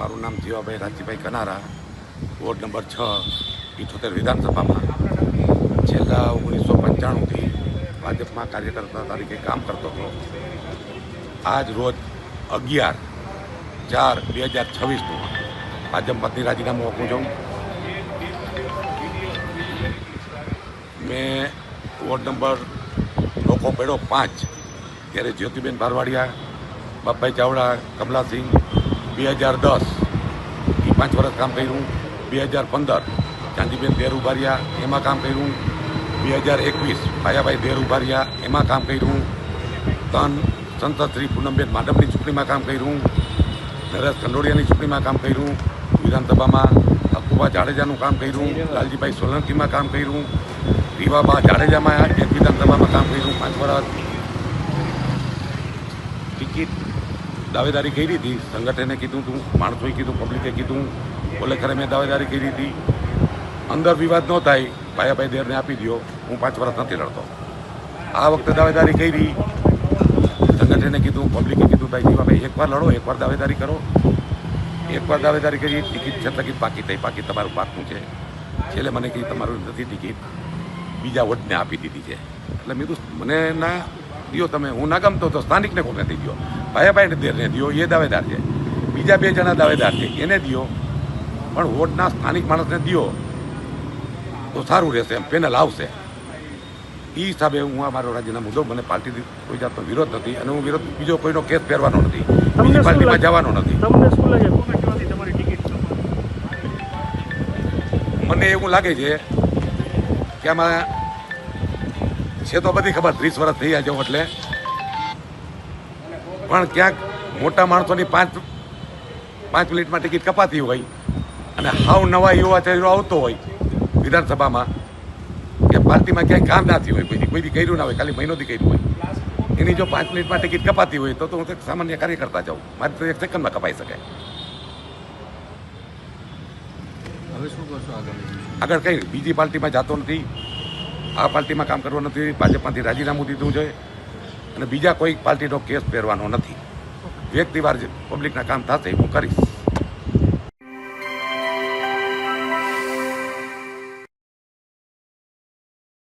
મારું નામ જીવાભાઈ રાજીભાઈ કનારા, ward number 6, 78 વિધાનસભામાં છેલ્લા 1995થી ભાજપમાં કાર્યકર્તા તરીકે કામ કરતો હતો. આજ રોજ 11/4/2026 ભાજપમાંથી રાજીનામું આપું છું. મેં વોર્ડ નંબર લોકો પેડો 5 ત્યારે જ્યોતિબેન ભારવાડિયા, બાપભાઈ ચાવડા, કમલાસિંહ 2010 એ 5 વર્ષ કામ કર્યું. 2015 ચાંદીબેન દેર ઉભારિયા એમાં કામ કર્યું. 2021 ભાયાભાઈ દેર ઉભારિયા એમાં કામ કર્યું. 3 સંસદ શ્રી પૂનમબેન માધવની ચૂંટણીમાં કામ કર્યું. નરેશ ખંડોળિયાની ચૂંટણીમાં કામ કર્યું. વિધાનસભામાં હકુબા જાડેજાનું કામ કર્યું. લાલજીભાઈ સોલંકીમાં કામ કર્યું. રીવાબા જાડેજામાં એક વિધાનસભામાં કામ કર્યું 5 વર્ષ. ટિકિટ દાવેદારી કરી હતી, સંગઠને કીધું હતું, માણસોએ કીધું, પબ્લિકે કીધું, ખરેખર મેં દાવેદારી કરી હતી. અંદર વિવાદ ન થાય, ભાયાભાઈ દેરને આપી દો, હું 5 વર્ષ નથી લડતો. આ વખતે દાવેદારી કરી, સંગઠને કીધું, પબ્લિકે કીધું, ભાઈ જીવાભાઈ એકવાર લડો, એકવાર દાવેદારી કરો. એકવાર દાવેદારી કરી, ટિકિટ છતાં પાકી થઈ, પાકી તમારું પાકું છે. છેલ્લે મને કહી તમારું નથી ટિકિટ, બીજા વોટને આપી દીધી છે. એટલે મેં કીધું મને ના દો તમે, હું ના ગમતો તો સ્થાનિકને કોને દઈ દો, ભાયાભાઈને દેરને દો, એ દાવેદાર છે. બીજા 2 જણા દાવેદાર છે એને દો, પણ વોટના સ્થાનિક માણસને દો તો સારું રહેશે, એમ પેનલ આવશે. એ હિસાબે હું આ મારો રાજીનામું દઉં. મને પાર્ટીથી કોઈ જાતનો વિરોધ નથી અને હું વિરોધ બીજો કોઈનો કેસ પહેરવાનો નથી, બીજી પાર્ટીમાં જવાનો નથી. મને એવું લાગે છે કે આમાં છે તો બધી ખબર, 30 વર્ષ થઈ જાય એટલે, પણ ક્યાંક મોટા માણસોની 5 મિનિટમાં ટિકિટ કપાતી હોય અને હાવ નવા યુવા ચહેરો આવતો હોય વિધાનસભામાં, કે પાર્ટીમાં ક્યાંય કામ ના થયું હોય, કોઈ દી કર્યું ના હોય, ખાલી મહિનોથી કર્યું હોય, એની જો 5 મિનિટમાં ટિકિટ કપાતી હોય તો હું સામાન્ય કાર્યકર્તા જાઉં, મારી તો 1 સેકન્ડમાં કપાઈ શકે. હવે શું કરશો આગળ કંઈ બીજી પાર્ટીમાં જતો નથી, આ પાર્ટીમાં કામ કરવું નથી, ભાજપમાંથી રાજીનામું દીધું છે અને બીજા કોઈ પાર્ટીનો કેસ પહેરવાનો નથી. વ્યક્તિવાર જે પબ્લિકના કામ થશે હું કરીશ.